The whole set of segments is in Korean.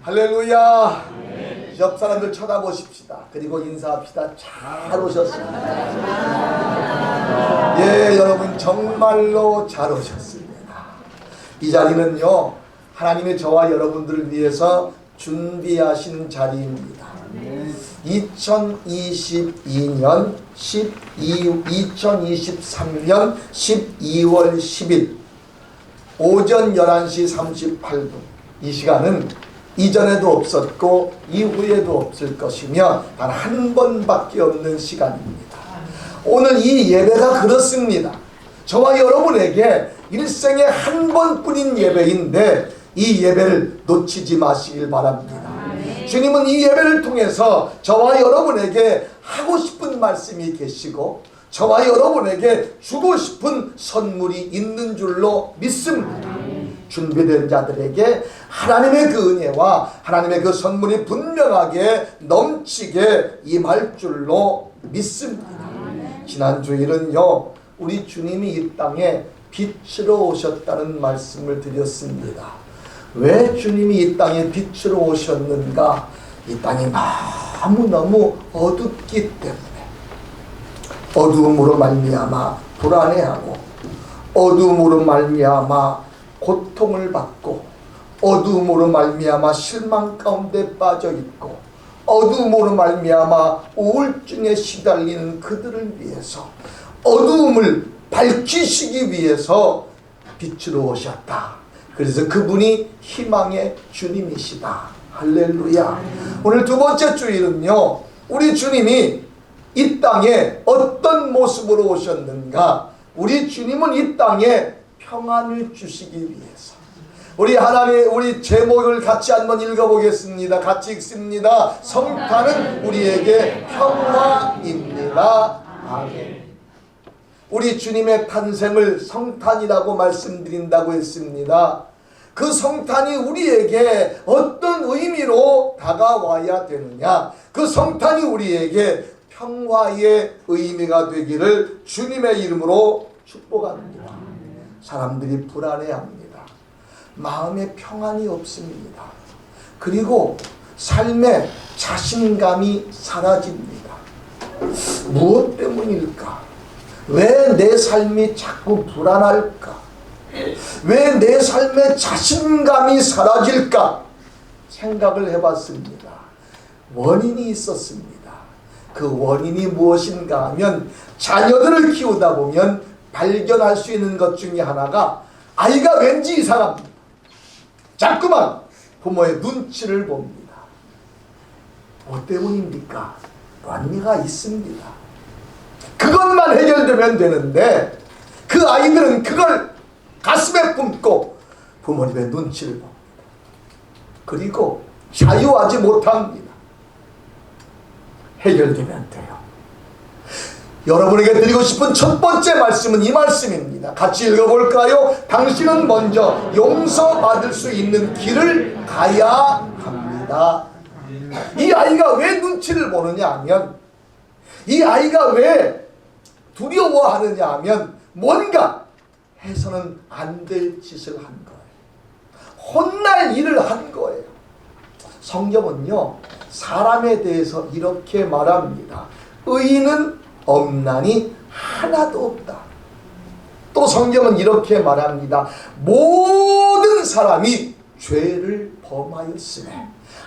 할렐루야. 옆 사람들 쳐다보십시다. 그리고 인사합시다. 잘 오셨습니다. 예, 여러분 정말로 잘 오셨습니다. 이 자리는요, 하나님의 저와 여러분들을 위해서 준비하신 자리입니다. 2023년 12월 10일 오전 11시 38분, 이 시간은 이전에도 없었고 이후에도 없을 것이며 단 한 번밖에 없는 시간입니다. 오늘 이 예배가 그렇습니다. 저와 여러분에게 일생에 한 번뿐인 예배인데 이 예배를 놓치지 마시길 바랍니다. 주님은 이 예배를 통해서 저와 여러분에게 하고 싶은 말씀이 계시고 저와 여러분에게 주고 싶은 선물이 있는 줄로 믿습니다. 준비된 자들에게 하나님의 그 은혜와 하나님의 그 선물이 분명하게 넘치게 임할 줄로 믿습니다. 지난 주일은요, 우리 주님이 이 땅에 빛으로 오셨다는 말씀을 드렸습니다. 왜 주님이 이 땅에 빛으로 오셨는가? 이 땅이 너무너무 어둡기 때문에, 어두움으로 말미암아 불안해하고, 어두움으로 말미암아 고통을 받고, 어두움으로 말미암아 실망 가운데 빠져 있고, 어두움으로 말미암아 우울증에 시달리는 그들을 위해서, 어두움을 밝히시기 위해서 빛으로 오셨다. 그래서 그분이 희망의 주님이시다. 할렐루야. 오늘 두 번째 주일은요, 우리 주님이 이 땅에 어떤 모습으로 오셨는가? 우리 주님은 이 땅에 평안을 주시기 위해서, 우리 제목을 같이 한번 읽어보겠습니다. 같이 읽습니다. 성탄은 우리에게 평화입니다. 아멘. 우리 주님의 탄생을 성탄이라고 말씀드린다고 했습니다. 그 성탄이 우리에게 어떤 의미로 다가와야 되느냐? 그 성탄이 우리에게 평화의 의미가 되기를 주님의 이름으로 축복합니다. 사람들이 불안해합니다. 마음에 평안이 없습니다. 그리고 삶에 자신감이 사라집니다. 무엇 때문일까? 왜 내 삶이 자꾸 불안할까? 왜 내 삶에 자신감이 사라질까? 생각을 해봤습니다. 원인이 있었습니다. 그 원인이 무엇인가 하면, 자녀들을 키우다 보면 발견할 수 있는 것 중에 하나가, 아이가 왠지 이상합니다. 자꾸만 부모의 눈치를 봅니다. 뭐 때문입니까? 원인가 있습니다. 그것만 해결되면 되는데 그 아이들은 그걸 가슴에 품고 부모님의 눈치를 봅니다. 그리고 자유하지 못합니다. 해결되면 돼요. 여러분에게 드리고 싶은 첫 번째 말씀은 이 말씀입니다. 같이 읽어볼까요? 당신은 먼저 용서받을 수 있는 길을 가야 합니다. 이 아이가 왜 눈치를 보느냐 하면, 이 아이가 왜 두려워하느냐 하면, 뭔가 해서는 안 될 짓을 한 거예요. 혼날 일을 한 거예요. 성경은요, 사람에 대해서 이렇게 말합니다. 의인은 없나니 하나도 없다. 또 성경은 이렇게 말합니다. 모든 사람이 죄를 범하였으며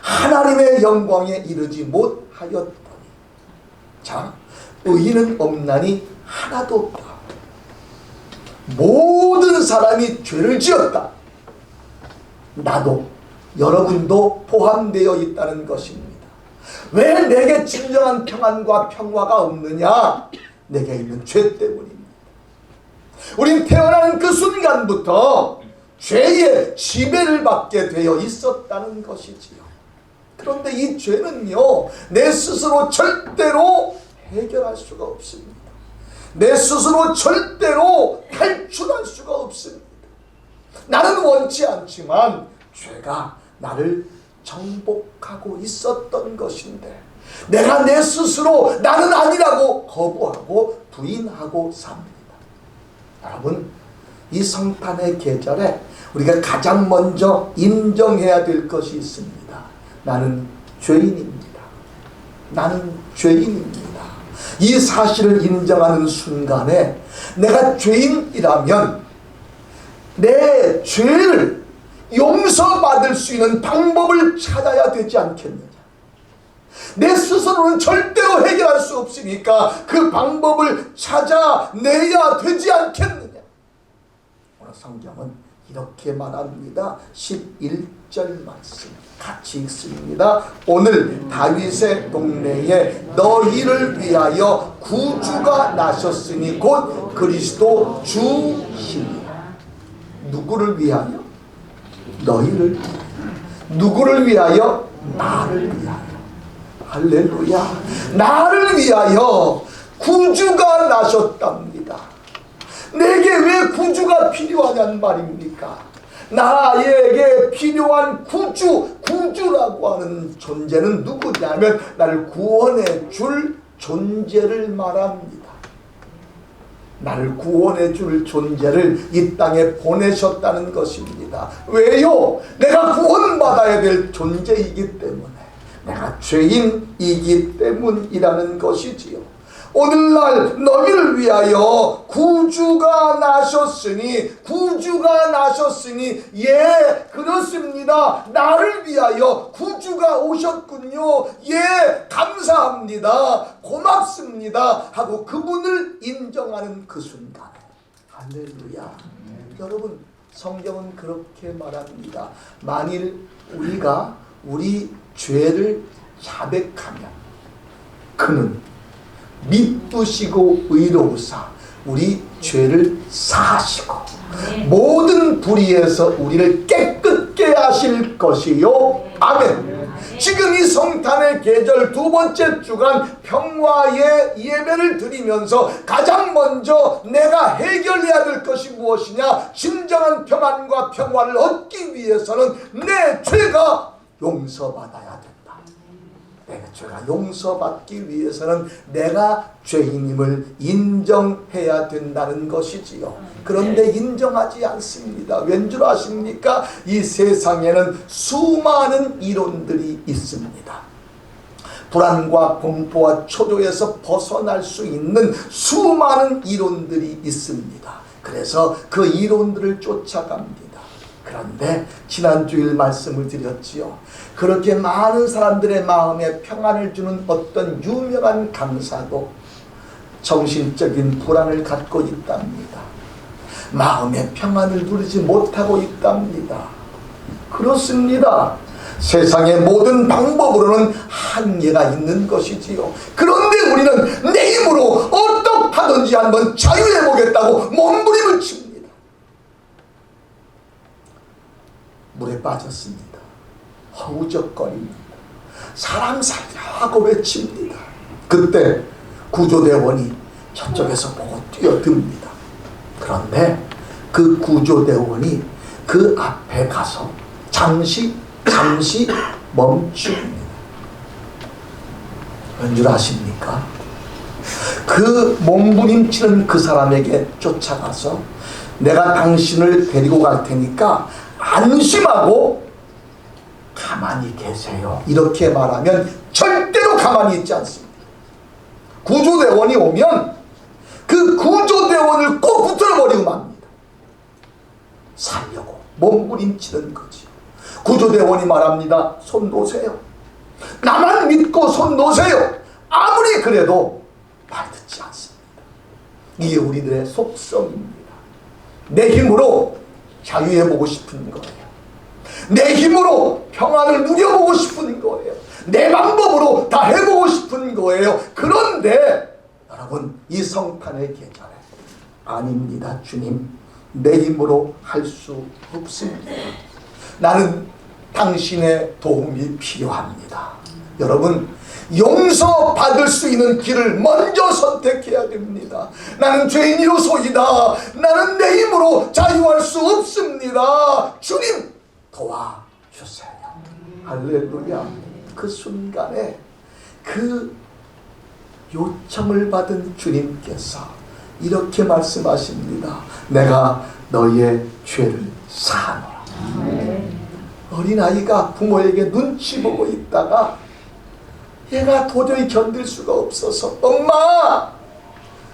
하나님의 영광에 이르지 못하였더니. 자, 의인은 없나니 하나도 없다. 모든 사람이 죄를 지었다. 나도, 여러분도 포함되어 있다는 것입니다. 왜 내게 진정한 평안과 평화가 없느냐? 내게 있는 죄 때문입니다. 우린 태어나는 그 순간부터 죄의 지배를 받게 되어 있었다는 것이지요. 그런데 이 죄는요, 내 스스로 절대로 해결할 수가 없습니다. 내 스스로 절대로 탈출할 수가 없습니다. 나는 원치 않지만 죄가 나를 정복하고 있었던 것인데, 내가 내 스스로 나는 아니라고 거부하고 부인하고 삽니다. 여러분, 이 성탄의 계절에 우리가 가장 먼저 인정해야 될 것이 있습니다. 나는 죄인입니다. 나는 죄인입니다. 이 사실을 인정하는 순간에 내가 죄인이라면 내 죄를 용서받을 수 있는 방법을 찾아야 되지 않겠느냐. 내 스스로는 절대로 해결할 수 없으니까 그 방법을 찾아내야 되지 않겠느냐. 오늘 성경은 이렇게 말합니다. 11절 말씀 같이 읽습니다. 오늘 다윗의 동네에 너희를 위하여 구주가 나셨으니 곧 그리스도 주시니라. 누구를 위하여? 너희를 위하여. 누구를 위하여? 나를 위하여. 할렐루야. 나를 위하여 구주가 나셨답니다. 내게 왜 구주가 필요하냐는 말입니까? 나에게 필요한 구주라고 하는 존재는 누구냐면 나를 구원해 줄 존재를 말합니다. 나를 구원해 줄 존재를 이 땅에 보내셨다는 것입니다. 왜요? 내가 구원받아야 될 존재이기 때문에, 내가 죄인이기 때문이라는 것이지요. 오늘날 너희를 위하여 구주가 나셨으니, 예, 그렇습니다. 나를 위하여 구주가 오셨군요. 예, 감사합니다. 고맙습니다. 하고 그분을 인정하는 그 순간에, 할렐루야. 여러분, 성경은 그렇게 말합니다. 만일 우리가 우리 죄를 자백하면 그는 미쁘시고 의로우사 우리 죄를 사하시고 모든 불의에서 우리를 깨끗게 하실 것이요. 아멘. 지금 이 성탄의 계절 두 번째 주간 평화의 예배를 드리면서 가장 먼저 내가 해결해야 될 것이 무엇이냐? 진정한 평안과 평화를 얻기 위해서는 내 죄가 용서받아야 된다. 내 죄가 용서받기 위해서는 내가 죄인임을 인정해야 된다는 것이지요. 그런데 인정하지 않습니다. 왠 줄 아십니까? 이 세상에는 수많은 이론들이 있습니다. 불안과 공포와 초조에서 벗어날 수 있는 수많은 이론들이 있습니다. 그래서 그 이론들을 쫓아갑니다. 그런데 지난주일 말씀을 드렸지요. 그렇게 많은 사람들의 마음에 평안을 주는 어떤 유명한 강사도 정신적인 불안을 갖고 있답니다. 마음의 평안을 누리지 못하고 있답니다. 그렇습니다. 세상의 모든 방법으로는 한계가 있는 것이지요. 그런데 우리는 내 힘으로 어떡하든지 한번 자유해보겠다고 몸부림을 칩니다. 물에 빠졌습니다. 허우적거립니다. 사람 살려고 외칩니다. 그때 구조대원이 저쪽에서 보고 뛰어듭니다. 그런데 그 구조대원이 그 앞에 가서 잠시 멈춥니다. 왠 줄 아십니까? 그 몸부림치는 그 사람에게 쫓아가서 내가 당신을 데리고 갈 테니까 안심하고 가만히 계세요. 이렇게 말하면 절대로 가만히 있지 않습니다. 구조대원이 오면 그 구조대원을 꼭 붙들어버리고 맙니다. 살려고 몸부림치는 거지. 구조대원이 말합니다. 손 놓으세요. 나만 믿고 손 놓으세요. 아무리 그래도 말 듣지 않습니다. 이게 우리들의 속성입니다. 내 힘으로 자유해보고 싶은 거예요. 내 힘으로 평안을 누려보고 싶은 거예요. 내 방법으로 다 해보고 싶은 거예요. 그런데 여러분, 이 성탄의 계절에 아닙니다. 주님, 내 힘으로 할 수 없습니다. 나는 당신의 도움이 필요합니다. 여러분, 용서받을 수 있는 길을 먼저 선택해야 됩니다. 나는 죄인이로소이다. 나는 내 힘으로 자유할 수 없습니다. 주님, 도와주세요. 할렐루야. 그 순간에 그 요청을 받은 주님께서 이렇게 말씀하십니다. 내가 너의 죄를 사하노라. 어린아이가 부모에게 눈치 보고 있다가 얘가 도저히 견딜 수가 없어서 엄마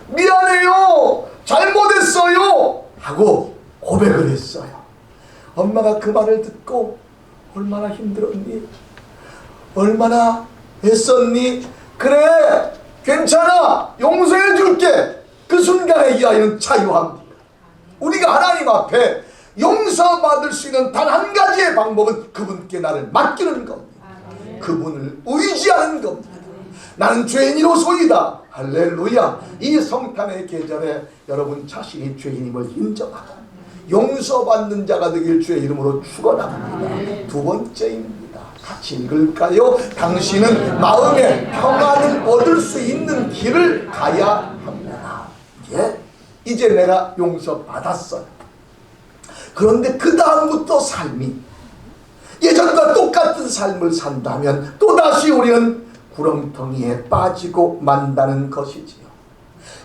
미안해요 잘못했어요 하고 고백을 했어요. 엄마가 그 말을 듣고 얼마나 힘들었니? 얼마나 애썼니? 그래 괜찮아 용서해 줄게. 그 순간에 이 아이는 자유합니다. 우리가 하나님 앞에 용서받을 수 있는 단 한 가지의 방법은 그분께 나를 맡기는 겁니다. 그분을 의지하는 겁니다. 나는 죄인이로소이다. 할렐루야. 이 성탄의 계절에 여러분 자신이 죄인임을 인정하고 용서받는 자가 되길 주의 이름으로 축원합니다. 두 번째입니다. 같이 읽을까요? 당신은 마음의 평안을 얻을 수 있는 길을 가야 합니다. 예? 이제 내가 용서받았어요. 그런데 그 다음부터 삶이 예전과 똑같은 삶을 산다면 또다시 우리는 구렁텅이에 빠지고 만다는 것이지요.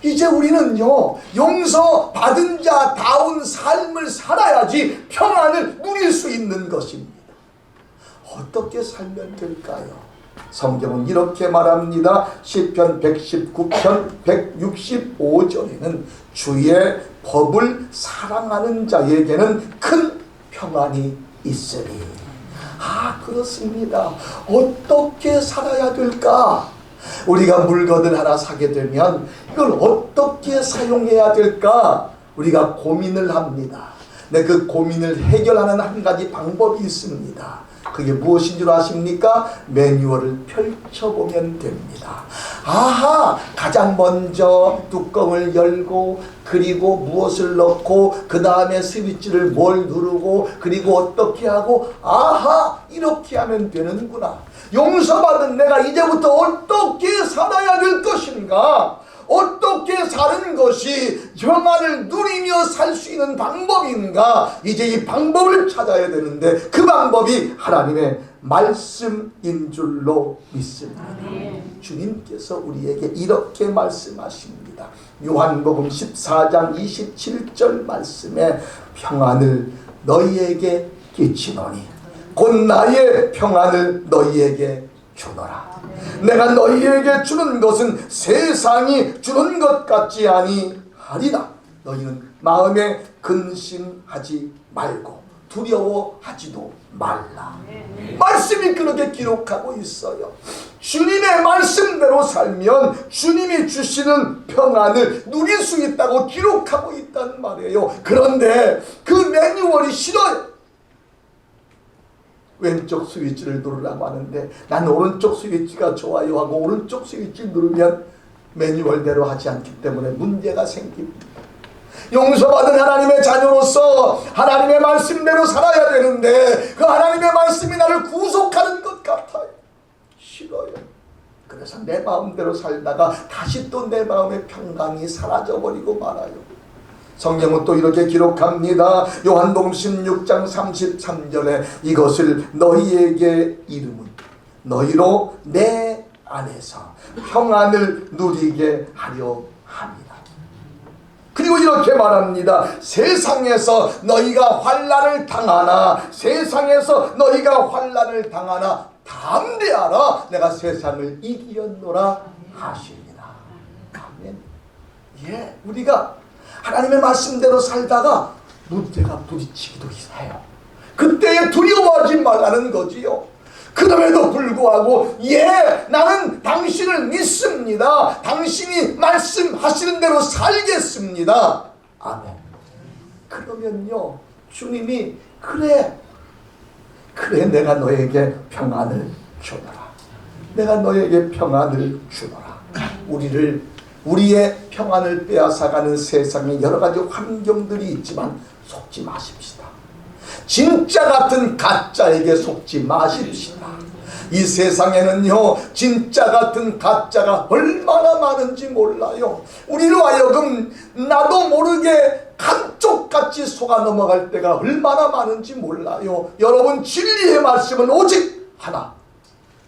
이제 우리는요 용서받은 자다운 삶을 살아야지 평안을 누릴 수 있는 것입니다. 어떻게 살면 될까요? 성경은 이렇게 말합니다. 시편 119편 165절에는 주의 법을 사랑하는 자에게는 큰 평안이 있으리. 아 그렇습니다. 어떻게 살아야 될까? 우리가 물건을 하나 사게 되면 이걸 어떻게 사용해야 될까? 우리가 고민을 합니다. 근데 그 고민을 해결하는 한 가지 방법이 있습니다. 그게 무엇인 줄 아십니까? 매뉴얼을 펼쳐보면 됩니다. 아하! 가장 먼저 뚜껑을 열고 그리고 무엇을 넣고 그 다음에 스위치를 뭘 누르고 그리고 어떻게 하고 아하! 이렇게 하면 되는구나. 용서받은 내가 이제부터 어떻게 살아야 될 것인가? 어떻게 사는 것이 평안을 누리며 살 수 있는 방법인가? 이제 이 방법을 찾아야 되는데 그 방법이 하나님의 말씀인 줄로 믿습니다. 주님께서 우리에게 이렇게 말씀하십니다. 요한복음 14장 27절 말씀에 평안을 너희에게 끼치노니 곧 나의 평안을 너희에게 주노라. 내가 너희에게 주는 것은 세상이 주는 것 같지 아니하리라. 너희는 마음에 근심하지 말고 두려워하지도 말라. 말씀이 그렇게 기록하고 있어요. 주님의 말씀대로 살면 주님이 주시는 평안을 누릴 수 있다고 기록하고 있단 말이에요. 그런데 그 매뉴얼이 싫어요. 왼쪽 스위치를 누르라고 하는데 난 오른쪽 스위치가 좋아요 하고 오른쪽 스위치 누르면 매뉴얼대로 하지 않기 때문에 문제가 생깁니다. 용서받은 하나님의 자녀로서 하나님의 말씀대로 살아야 되는데 그 하나님의 말씀이 나를 구속하는 것 같아요. 싫어요. 그래서 내 마음대로 살다가 다시 또 내 마음의 평강이 사라져버리고 말아요. 성경은 또 이렇게 기록합니다. 요한복음 16장 33절에 이것을 너희에게 이름은 너희로 내 안에서 평안을 누리게 하려 합니다. 그리고 이렇게 말합니다. 세상에서 너희가 환난을 당하나 세상에서 너희가 환난을 당하나 담대하라. 내가 세상을 이기었노라 하시니라. 아멘. 예, 우리가 하나님의 말씀대로 살다가 문제가 부딪히기도 해요. 그때에 두려워하지 말라는 거지요. 그럼에도 불구하고 나는 당신을 믿습니다. 당신이 말씀하시는 대로 살겠습니다. 아멘. 그러면요 주님이 그래 내가 너에게 평안을 주노라. 내가 너에게 평안을 주노라. 우리의 평안을 빼앗아가는 세상에 여러 가지 환경들이 있지만 속지 마십시다. 진짜 같은 가짜에게 속지 마십시다. 이 세상에는요 진짜 같은 가짜가 얼마나 많은지 몰라요. 우리로 하여금 나도 모르게 감쪽같이 속아 넘어갈 때가 얼마나 많은지 몰라요. 여러분 진리의 말씀은 오직 하나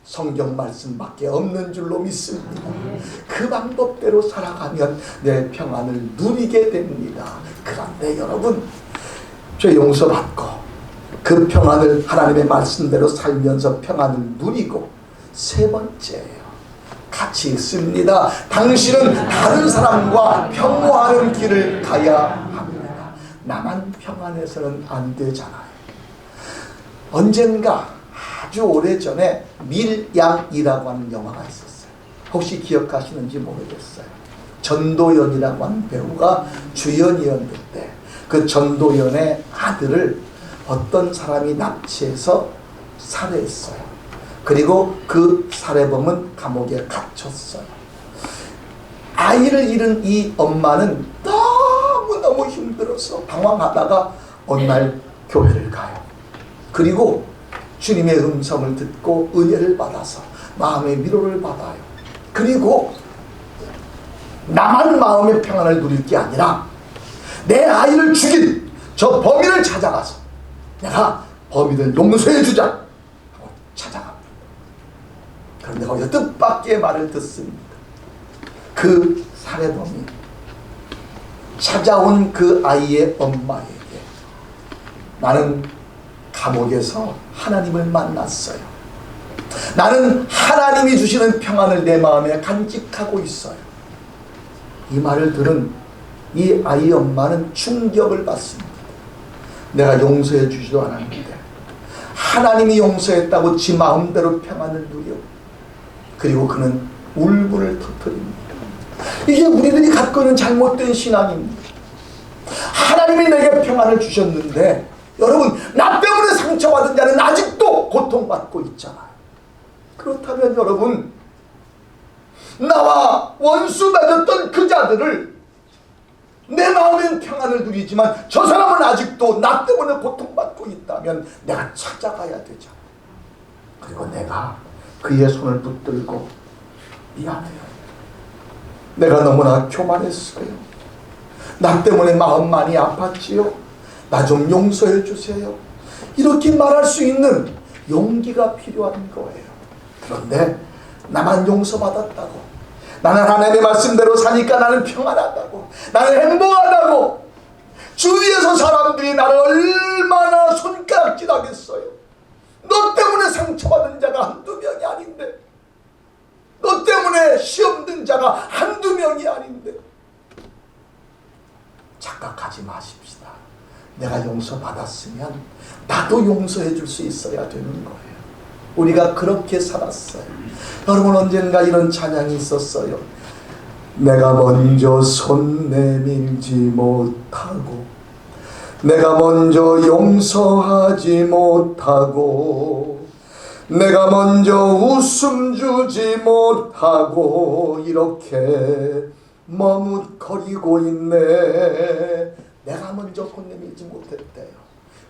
성경 말씀밖에 없는 줄로 믿습니다. 그 방법대로 살아가면 내 평안을 누리게 됩니다. 그런데 여러분 죄 용서받고 그 평안을 하나님의 말씀대로 살면서 평안을 누리고, 세 번째예요. 같이 읽습니다. 당신은 다른 사람과 평화하는 길을 가야 합니다. 나만 평안해서는 안 되잖아요. 언젠가 아주 오래전에 밀양이라고 하는 영화가 있었어요. 혹시 기억하시는지 모르겠어요. 전도연이라고 하는 배우가 주연이었는데, 그 전도연의 아들을 어떤 사람이 납치해서 살해했어요. 그리고 그 살해범은 감옥에 갇혔어요. 아이를 잃은 이 엄마는 너무너무 힘들어서 방황하다가 어느 날 교회를 가요. 그리고 주님의 음성을 듣고 은혜를 받아서 마음의 위로를 받아요. 그리고 나만 마음의 평안을 누릴 게 아니라 내 아이를 죽인 저 범인을 찾아가서 내가 범인을 용서해 주자 하고 찾아갑니다. 그런데 거기서 뜻밖의 말을 듣습니다. 그 살해범이 찾아온 그 아이의 엄마에게, 나는 감옥에서 하나님을 만났어요. 나는 하나님이 주시는 평안을 내 마음에 간직하고 있어요. 이 말을 들은 이 아이 엄마는 충격을 받습니다. 내가 용서해 주지도 않았는데 하나님이 용서했다고 지 마음대로 평안을 누려. 그리고 그는 울분을 터뜨립니다. 이게 우리들이 갖고 있는 잘못된 신앙입니다. 하나님이 내게 평안을 주셨는데, 여러분, 나 때문에 상처받은 자는 아직도 고통받고 있잖아요. 그렇다면 여러분, 나와 원수 맺었던 그 자들을 내 마음엔 평안을 누리지만 저 사람은 아직도 나 때문에 고통받고 있다면 내가 찾아가야 되잖아. 그리고 내가 그의 손을 붙들고, 미안해요. 내가 너무나 교만했어요. 나 때문에 마음 많이 아팠지요. 나 좀 용서해 주세요. 이렇게 말할 수 있는 용기가 필요한 거예요. 그런데 나만 용서받았다고, 나는 하나님의 말씀대로 사니까 나는 평안하다고, 나는 행복하다고, 주위에서 사람들이 나를 얼마나 손가락질하겠어요. 너 때문에 상처받은 자가 한두 명이 아닌데, 너 때문에 시험 든 자가 한두 명이 아닌데. 착각하지 마십시다. 내가 용서받았으면 나도 용서해 줄 수 있어야 되는 거예요. 우리가 그렇게 살았어요. 여러분, 언젠가 이런 찬양이 있었어요. 내가 먼저 손 내밀지 못하고, 내가 먼저 용서하지 못하고, 내가 먼저 웃음 주지 못하고 이렇게 머뭇거리고 있네. 내가 먼저 손 내밀지 못했대요.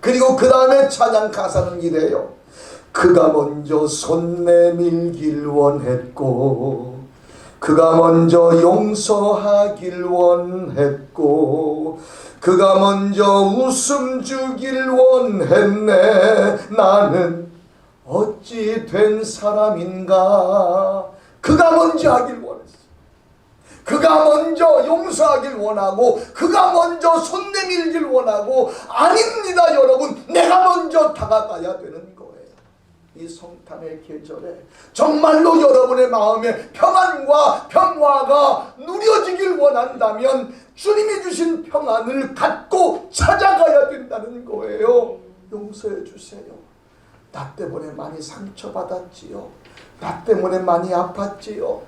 그리고 그 다음에 찬양 가사는 이래요. 그가 먼저 손 내밀길 원했고, 그가 먼저 용서하길 원했고, 그가 먼저 웃음 주길 원했네. 나는 어찌 된 사람인가. 그가 먼저 하길 원했어. 그가 먼저 용서하길 원하고, 그가 먼저 손 내밀길 원하고. 아닙니다 여러분, 내가 먼저 다가가야 되는 거예요. 이 성탄의 계절에 정말로 여러분의 마음에 평안과 평화가 누려지길 원한다면 주님이 주신 평안을 갖고 찾아가야 된다는 거예요. 용서해 주세요. 나 때문에 많이 상처받았지요. 나 때문에 많이 아팠지요.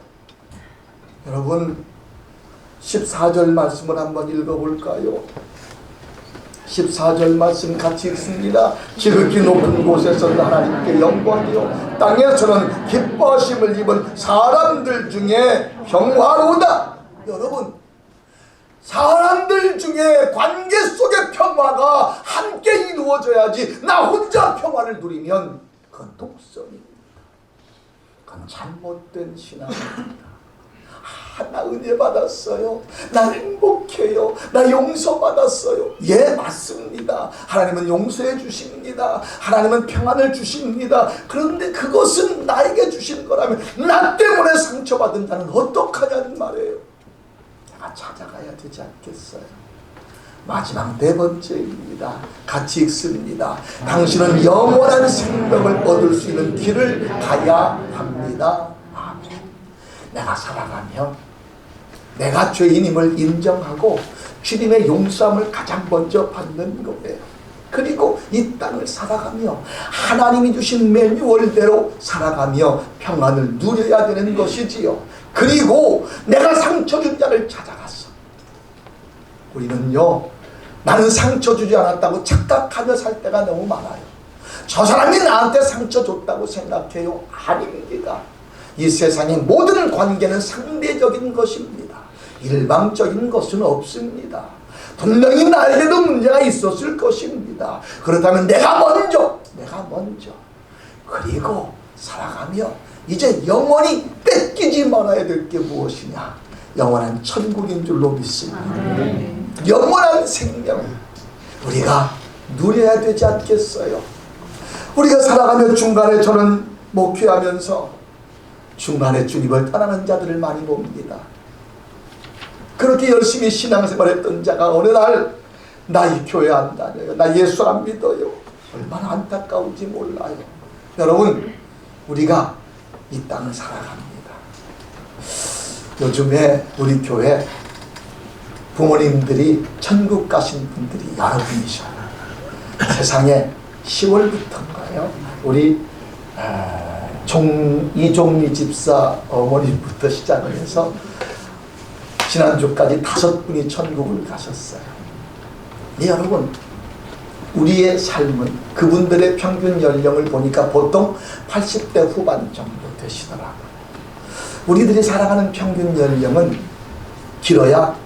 여러분, 14절 말씀을 한번 읽어볼까요? 14절 말씀 같이 읽습니다. 지극히 높은 곳에서 하나님께 영광이요, 땅에서는 기뻐하심을 입은 사람들 중에 평화로우다. 여러분, 사람들 중에 관계 속의 평화가 함께 이루어져야지 나 혼자 평화를 누리면 그건 독선입니다. 그건 잘못된 신앙입니다. 나 은혜 받았어요. 나 행복해요. 나 용서 받았어요. 예, 맞습니다. 하나님은 용서해 주십니다. 하나님은 평안을 주십니다. 그런데 그것은 나에게 주신 거라면 나 때문에 상처받은 자는 어떡하냐는 말이에요. 내가 찾아가야 되지 않겠어요? 마지막 네 번째입니다. 같이 읽습니다. 당신은 영원한 생명을 얻을 수 있는 길을 가야 합니다. 아멘. 내가 살아가며 내가 죄인임을 인정하고 주님의 용서함을 가장 먼저 받는 거예요. 그리고 이 땅을 살아가며 하나님이 주신 매뉴얼대로 살아가며 평안을 누려야 되는 것이지요. 그리고 내가 상처 준 자를 찾아갔어. 우리는요, 나는 상처 주지 않았다고 착각하며 살 때가 너무 많아요. 저 사람이 나한테 상처 줬다고 생각해요. 아닙니다. 이 세상의 모든 관계는 상대적인 것입니다. 일방적인 것은 없습니다. 분명히 나에게도 문제가 있었을 것입니다. 그렇다면 내가 먼저 그리고 살아가며 이제 영원히 뺏기지 말아야 될 게 무엇이냐? 영원한 천국인 줄로 믿습니다. 영원한 생명을 우리가 누려야 되지 않겠어요? 우리가 살아가며 중간에 저는 목회하면서 중간에 주님을 떠나는 자들을 많이 봅니다. 그렇게 열심히 신앙생활했던 자가 어느 날 나 이 교회 안 다녀요, 나 예수 안 믿어요. 얼마나 안타까운지 몰라요. 여러분, 우리가 이 땅을 살아갑니다. 요즘에 우리 교회 부모님들이 천국 가신 분들이 여러분이셔요. 세상에 10월부터인가요? 우리 이종미 집사 어머니부터 시작을 해서 지난주까지 5분이 천국을 가셨어요. 네, 여러분, 우리의 삶은 그분들의 평균 연령을 보니까 보통 80대 후반 정도 되시더라고요. 우리들이 살아가는 평균 연령은 길어야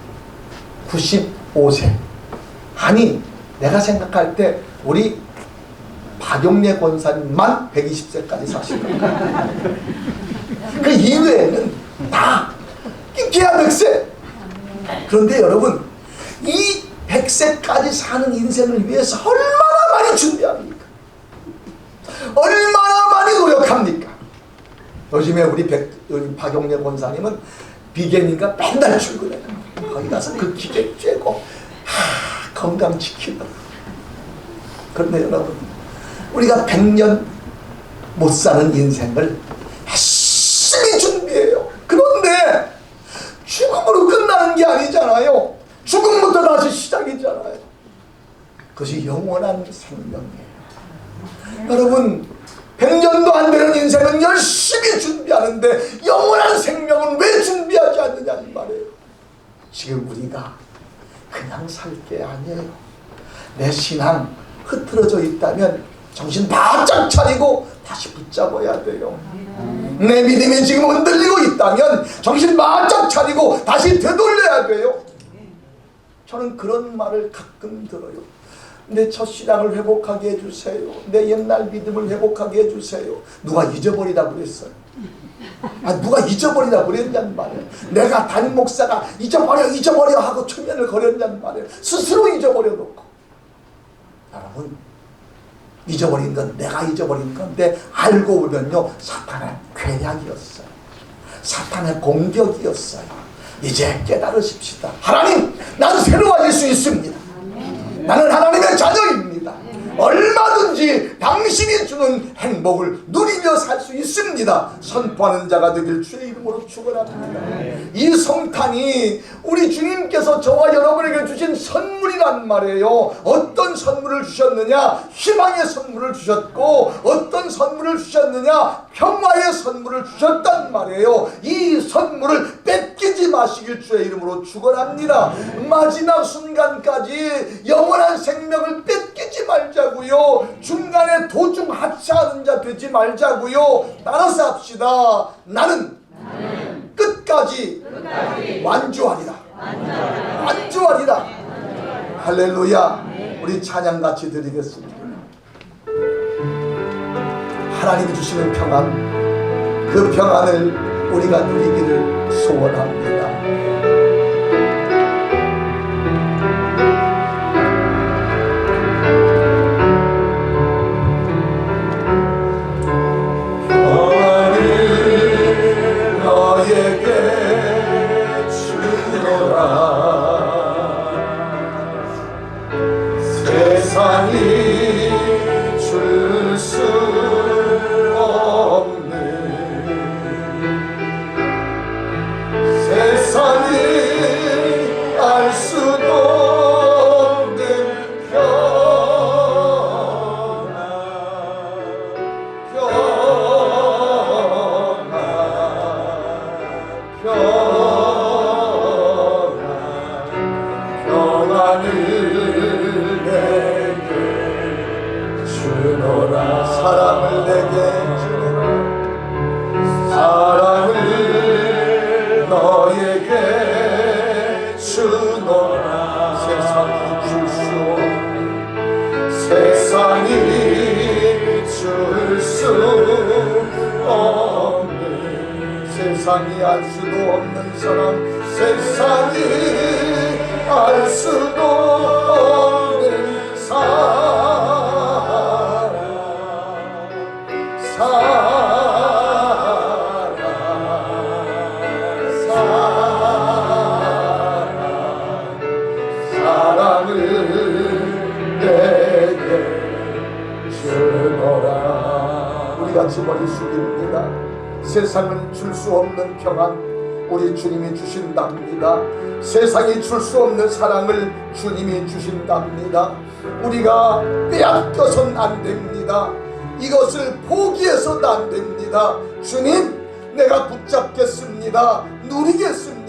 95세. 아니, 내가 생각할 때 우리 박용래 권사님만 120세까지 사실 거예요. 그 이외에는 다 기야 100세. 그런데 여러분, 이 100세까지 사는 인생을 위해서 얼마나 많이 준비합니까? 얼마나 많이 노력합니까? 요즘에 우리 박용래 권사님은 비계니까 맨날 출근해요. 거기 가서 그 기계 쬐고 건강 지키고. 그런데 여러분, 우리가 100년 못 사는 인생을 열심히 준비해요. 그런데 죽음으로 끝나는 게 아니잖아요. 죽음부터 다시 시작이잖아요. 그것이 영원한 생명이에요. 여러분, 100년도 안 되는 인생은 열심히 준비하는데 영원한 생명은 왜 준비하지 않느냐는 말이에요. 지금 우리가 그냥 살 게 아니에요. 내 신앙 흐트러져 있다면 정신 바짝 차리고 다시 붙잡아야 돼요. 내 믿음이 지금 흔들리고 있다면 정신 바짝 차리고 다시 되돌려야 돼요. 저는 그런 말을 가끔 들어요. 내 첫신앙을 회복하게 해주세요. 내 옛날 믿음을 회복하게 해주세요. 누가 잊어버리라고 그랬어요. 누가 잊어버리라고 그랬냔 말이에요. 내가 담임 목사가 잊어버려 하고 초면을 거렸냔 말이에요. 스스로 잊어버려 놓고. 여러분, 잊어버린 건 내가 잊어버린 건데 알고 보면요, 사탄의 괴략이었어요. 사탄의 공격이었어요. 이제 깨달으십시다. 하나님, 나는 새로워질 수 있습니다. 나는 하나님의 자녀입니다. 얼마든지 당신이 주는 행복을 누리며 살 수 있습니다. 선포하는 자가 되길 주의 이름으로 축원합니다. 이 성탄이 우리 주님께서 저와 여러분에게 주신 선물이란 말이에요. 어떤 선물을 주셨느냐? 희망의 선물을 주셨고, 어떤 선물을 주셨느냐? 평화의 선물을 주셨단 말이에요. 이 선물을 뺏기지 마시길 주의 이름으로 축원합니다. 마지막 순간까지 영원한 생명을 뺏기지 말자고요. 중간에 도중 하차하는 자 되지 말자고요. 따라서 합시다. 나는 끝까지 완주하리라. 완주하리라. 할렐루야. 우리 찬양 같이 드리겠습니다. 하나님이 주시는 평안, 그 평안을 우리가 누리기를 소원합니다. 세상이 알 수도 없는 사랑, 세상이 알 수도 없는 사랑, 사랑을 내게 주노라. 우리 같이 머리 숙입니다. 세상은 줄 수 없는 평안 우리 주님이 주신답니다. 세상이 줄 수 없는 사랑을 주님이 주신답니다. 우리가 빼앗겨선 안 됩니다. 이것을 포기해서도 안 됩니다. 주님, 내가 붙잡겠습니다. 누리겠습니다.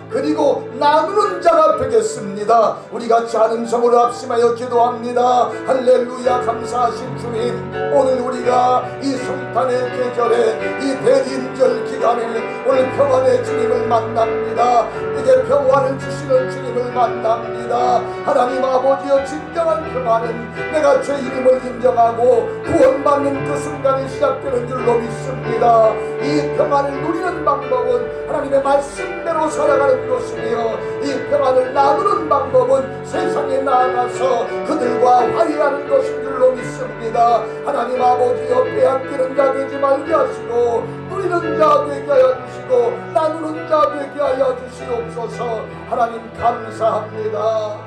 그리고 나누는 자가 되겠습니다. 우리 같이 한 음성으로 합심하여 기도합니다. 할렐루야. 감사하신 주님, 오늘 우리가 이 성탄의 계절에 이 대림절 기간에 오늘 평안의 주님을 만납니다. 이제 평안을 주시는 주님을 만납니다. 하나님 아버지여, 진정한 평안은 내가 죄 이름을 인정하고 구원받는 그 순간이 시작되는 줄로 믿습니다. 이 평안을 누리는 방법은 하나님의 말씀대로 살아가는 것이며, 이 평안을 나누는 방법은 세상에 나아가서 그들과 화해하는 것인 줄로 믿습니다. 하나님 아버지여, 빼앗기는 자 되지 말게 하시고 누리는 자 되게 하여 주시고 나누는 자 되게 하여 주시옵소서. 하나님 감사합니다.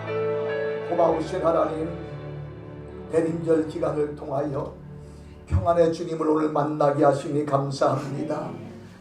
고마우신 하나님, 대림절 기간을 통하여 평안의 주님을 오늘 만나게 하시니 감사합니다.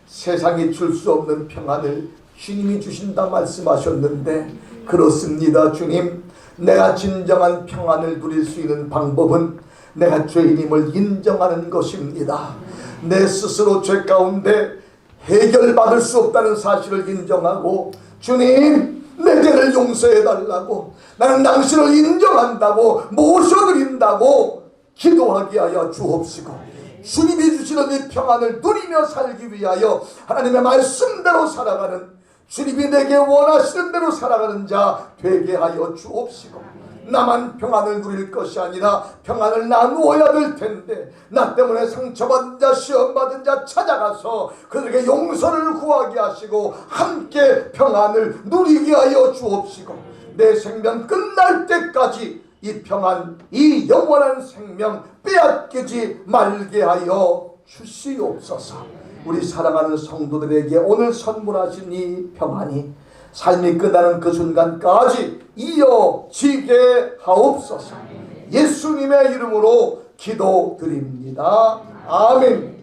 세상이 줄 수 없는 평안을 주님이 주신다 말씀하셨는데 그렇습니다. 주님, 내가 진정한 평안을 누릴 수 있는 방법은 내가 죄인임을 인정하는 것입니다. 내 스스로 죄 가운데 해결받을 수 없다는 사실을 인정하고, 주님, 내 죄를 용서해 달라고, 나는 당신을 인정한다고 모셔드린다고 기도하게 하여 주옵시고, 주님이 주시는 이 평안을 누리며 살기 위하여 하나님의 말씀대로 살아가는, 주님이 내게 원하시는 대로 살아가는 자 되게 하여 주옵시고, 나만 평안을 누릴 것이 아니라 평안을 나누어야 될 텐데 나 때문에 상처받은 자, 시험받은 자 찾아가서 그들에게 용서를 구하게 하시고 함께 평안을 누리게 하여 주옵시고, 내 생명 끝날 때까지 이 평안, 이 영원한 생명 빼앗기지 말게 하여 주시옵소서. 우리 사랑하는 성도들에게 오늘 선물하신 이 평안이 삶이 끝나는 그 순간까지 이어지게 하옵소서. 예수님의 이름으로 기도드립니다. 아멘.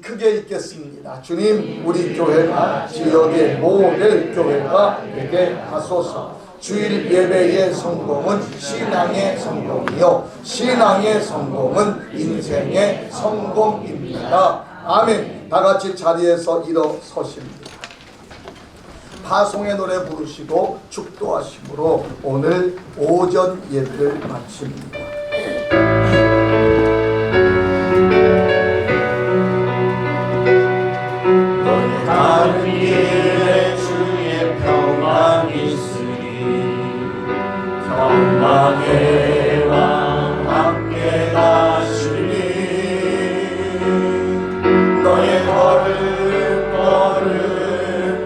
크게 읽겠습니다. 주님, 우리 교회가 지역의 모델 교회가 되게 하소서. 주일 예배의 성공은 신앙의 성공이요, 신앙의 성공은 인생의 성공입니다. 아멘. 다 같이 자리에서 일어서십니다. 파송의 노래 부르시고 축도하심으로 오늘 오전 예배를 마칩니다. 너의 다른 길에 주의 평안이 있으리, 평강의 왕 함께 가시리. 너의 걸음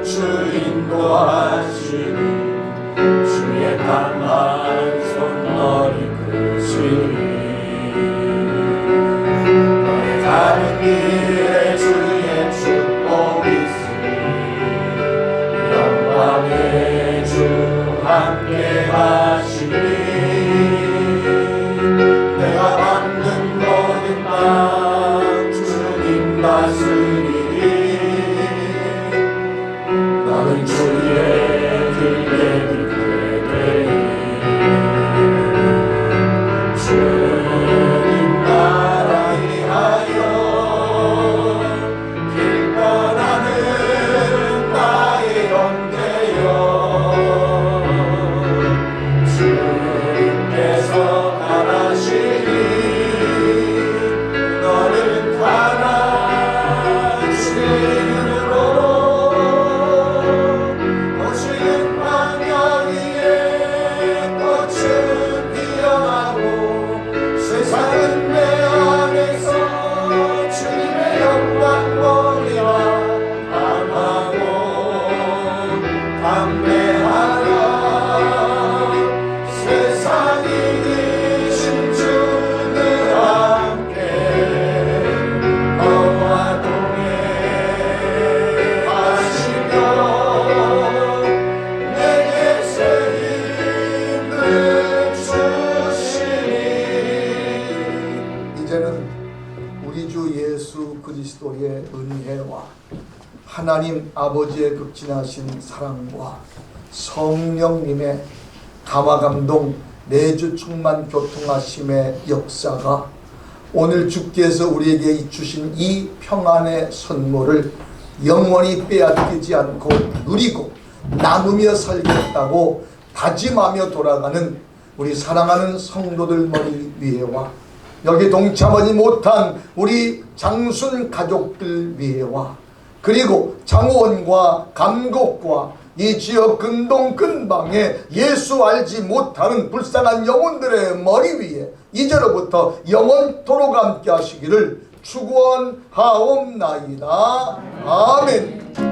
주 인도하시리, 주의 강한 손 너를 크시리. 너의 가는 길에 주의 축복 있으리, 영광의 주 함께 하시리. 내가 받는 모든 땅 주님 다스리리. 나는 주의 길에 깃게 되리. 주님 나라 위하여 길 떠나는 나의 영대여. 주님께서 가라시니 너는 가라. 주의 이름으로 담대하라 세상이 이신 주는 함께 너와 동행하시며 내게 새 힘을 주시니 이제는 우리 주 예수 그리스도의 은혜와 하나님 아버지의 극진하신 사랑과 성령님의 감화감동 내주 충만 교통하심의 역사가 오늘 주께서 우리에게 주신 이 평안의 선물을 영원히 빼앗기지 않고 누리고 나누며 살겠다고 다짐하며 돌아가는 우리 사랑하는 성도들 머리 위에와 여기 동참하지 못한 우리 장순 가족들 위에와 그리고 장호원과 감곡과 이 지역 근동 근방에 예수 알지 못하는 불쌍한 영혼들의 머리 위에 이제로부터 영원토록 함께 하시기를 축원하옵나이다. 아멘.